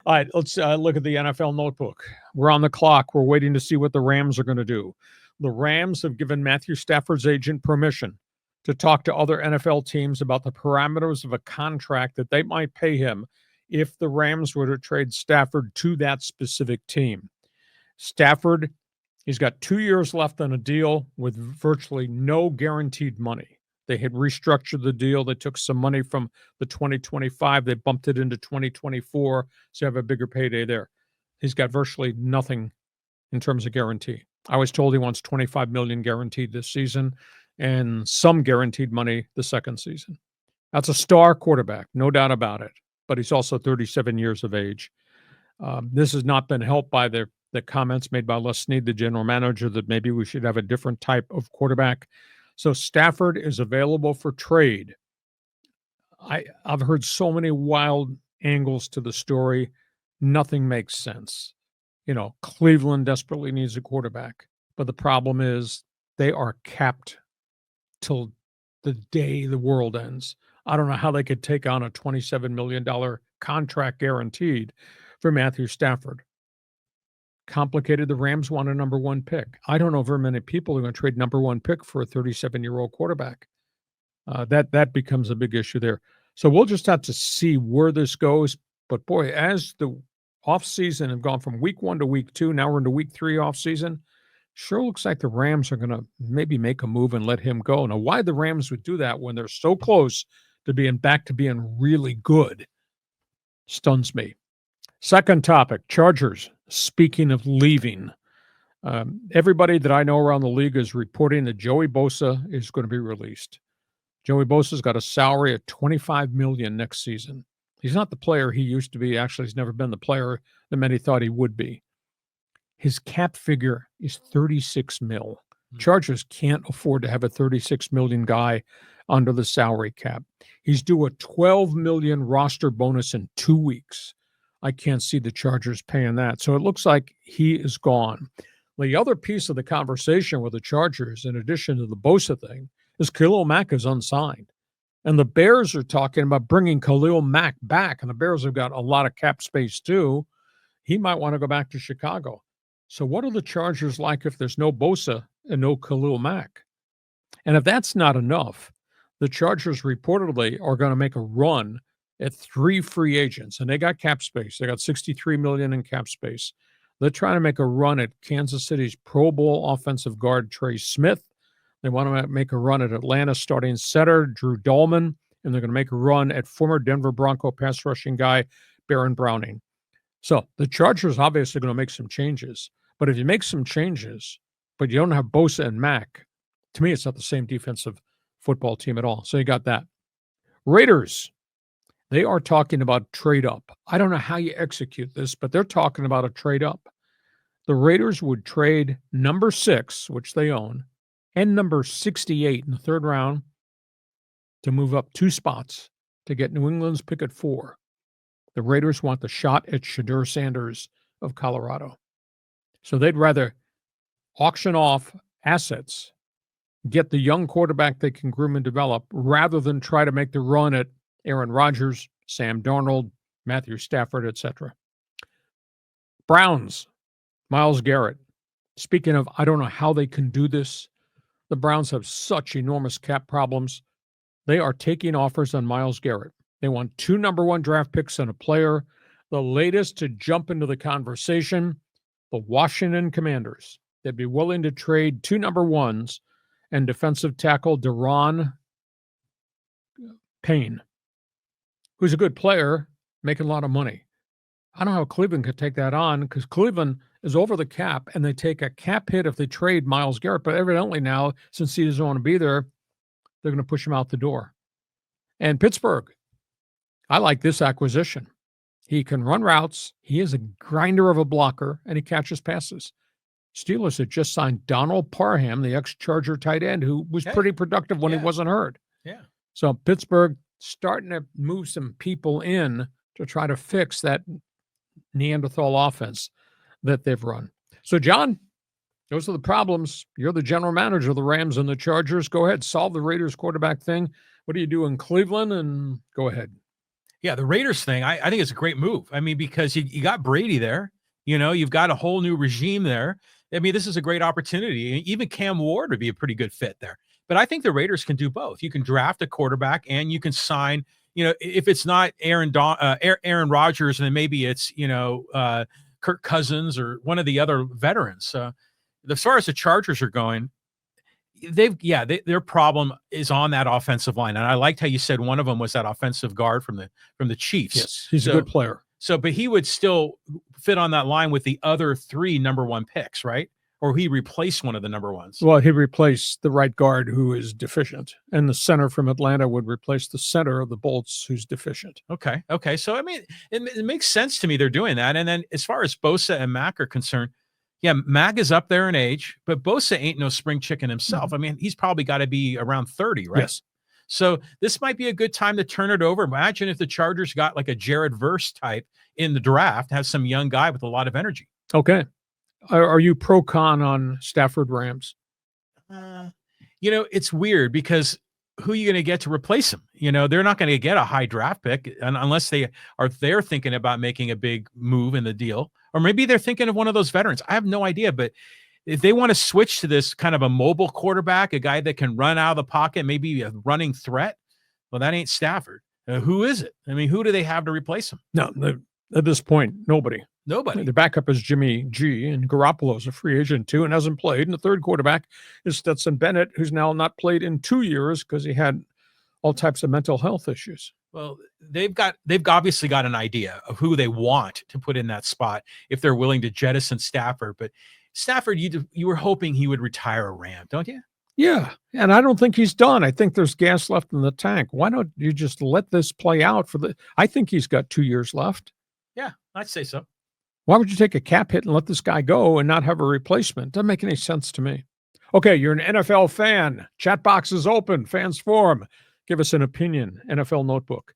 All right, let's look at the NFL notebook. We're on the clock. We're waiting to see what the Rams are going to do. The Rams have given Matthew Stafford's agent permission to talk to other NFL teams about the parameters of a contract that they might pay him if the Rams were to trade Stafford to that specific team. Stafford, he's got 2 years left on a deal with virtually no guaranteed money. They had restructured the deal. They took some money from the 2025. They bumped it into 2024, so you have a bigger payday there. He's got virtually nothing in terms of guarantee. I was told he wants $25 million guaranteed this season and some guaranteed money the second season. That's a star quarterback, no doubt about it, but he's also 37 years of age. This has not been helped by the comments made by Les Snead, the general manager, that maybe we should have a different type of quarterback. So Stafford is available for trade. I've heard so many wild angles to the story. Nothing makes sense. Cleveland desperately needs a quarterback, but the problem is they are capped till the day the world ends. I don't know how they could take on a $27 million contract guaranteed for Matthew Stafford. Complicated. The Rams want a number one pick. I don't know very many people are going to trade number one pick for a 37-year-old quarterback. That becomes a big issue there. So we'll just have to see where this goes. But boy, as the offseason have gone from week 1 to week 2, now we're into week 3 offseason, sure looks like the Rams are going to maybe make a move and let him go. Now, why the Rams would do that when they're so close to being back to being really good stuns me. Second topic, Chargers. Speaking of leaving, everybody that I know around the league is reporting that Joey Bosa is going to be released. Joey Bosa's got a salary of $25 million next season. He's not the player he used to be. Actually, he's never been the player that many thought he would be. His cap figure is $36 million. Chargers can't afford to have a $36 million guy under the salary cap. He's due a $12 million roster bonus in 2 weeks. I can't see the Chargers paying that. So it looks like he is gone. The other piece of the conversation with the Chargers, in addition to the Bosa thing, is Khalil Mack is unsigned. And the Bears are talking about bringing Khalil Mack back. And the Bears have got a lot of cap space too. He might want to go back to Chicago. So what are the Chargers like if there's no Bosa and no Khalil Mack? And if that's not enough, the Chargers reportedly are going to make a run at 3 free agents, and they got cap space. They got $63 million in cap space. They're trying to make a run at Kansas City's Pro Bowl offensive guard Trey Smith. They want to make a run at Atlanta starting center Drew Dahlman, and they're going to make a run at former Denver Bronco pass rushing guy Baron Browning. So the Chargers obviously going to make some changes. But if you make some changes, but you don't have Bosa and Mack, to me it's not the same defensive football team at all. So you got that. Raiders. They are talking about trade up. I don't know how you execute this, but they're talking about a trade up. The Raiders would trade number 6, which they own, and number 68 in the third round to move up 2 spots to get New England's pick at 4. The Raiders want the shot at Shadur Sanders of Colorado. So they'd rather auction off assets, get the young quarterback they can groom and develop, rather than try to make the run at Aaron Rodgers, Sam Darnold, Matthew Stafford, etc. Browns, Myles Garrett. Speaking of, I don't know how they can do this. The Browns have such enormous cap problems. They are taking offers on Myles Garrett. They want 2 number 1 draft picks and a player. The latest to jump into the conversation, the Washington Commanders. They'd be willing to trade 2 number 1s and defensive tackle Deron Payne, who's a good player, making a lot of money. I don't know how Cleveland could take that on, because Cleveland is over the cap, and they take a cap hit if they trade Myles Garrett. But evidently now, since he doesn't want to be there, they're going to push him out the door. And Pittsburgh, I like this acquisition. He can run routes. He is a grinder of a blocker, and he catches passes. Steelers had just signed Donald Parham, the ex-Charger tight end, who was pretty productive when he wasn't hurt. Yeah. So Pittsburgh starting to move some people in to try to fix that Neanderthal offense that they've run. So, John, those are the problems. You're the general manager of the Rams and the Chargers. Go ahead, solve the Raiders quarterback thing. What do you do in Cleveland? And go ahead. Yeah, the Raiders thing, I think it's a great move. I mean, because you got Brady there, you've got a whole new regime there. I mean, this is a great opportunity. Even Cam Ward would be a pretty good fit there. But I think the Raiders can do both. You can draft a quarterback and you can sign, if it's not Aaron Rodgers, then maybe it's, Kirk Cousins or one of the other veterans. As far as the Chargers are going, their problem is on that offensive line, and I liked how you said one of them was that offensive guard from the Chiefs. Yes, he's a good player. But he would still fit on that line with the other 3 number 1 picks, right? Or he replaced one of the number 1s. Well, he replaced the right guard who is deficient, and the center from Atlanta would replace the center of the Bolts who's deficient. Okay. So I mean, it makes sense to me they're doing that. And then as far as Bosa and Mack are concerned. Yeah, Mack is up there in age, but Bosa ain't no spring chicken himself. Mm-hmm. I mean, he's probably got to be around 30, right? Yes. So this might be a good time to turn it over. Imagine if the Chargers got like a Jared Verse type in the draft, have some young guy with a lot of energy. Okay. Are you pro-con on Stafford Rams? It's weird because who are you going to get to replace him? They're not going to get a high draft pick unless they're thinking about making a big move in the deal. Or maybe they're thinking of one of those veterans. I have no idea, but if they want to switch to this kind of a mobile quarterback, a guy that can run out of the pocket, maybe a running threat, well, that ain't Stafford. Who is it? I mean, who do they have to replace him? No, at this point, nobody. The backup is Jimmy G, and Garoppolo's a free agent too and hasn't played. And the third quarterback is Stetson Bennett, who's now not played in 2 years because he had all types of mental health issues. Well, they've obviously got an idea of who they want to put in that spot if they're willing to jettison Stafford. But Stafford, you were hoping he would retire a Ram, don't you? Yeah, and I don't think he's done. I think there's gas left in the tank. Why don't you just let this play out I think he's got 2 years left. Yeah, I'd say so. Why would you take a cap hit and let this guy go and not have a replacement? Doesn't make any sense to me. Okay, you're an NFL fan. Chat box is open. Fans forum. Give us an opinion. NFL Notebook.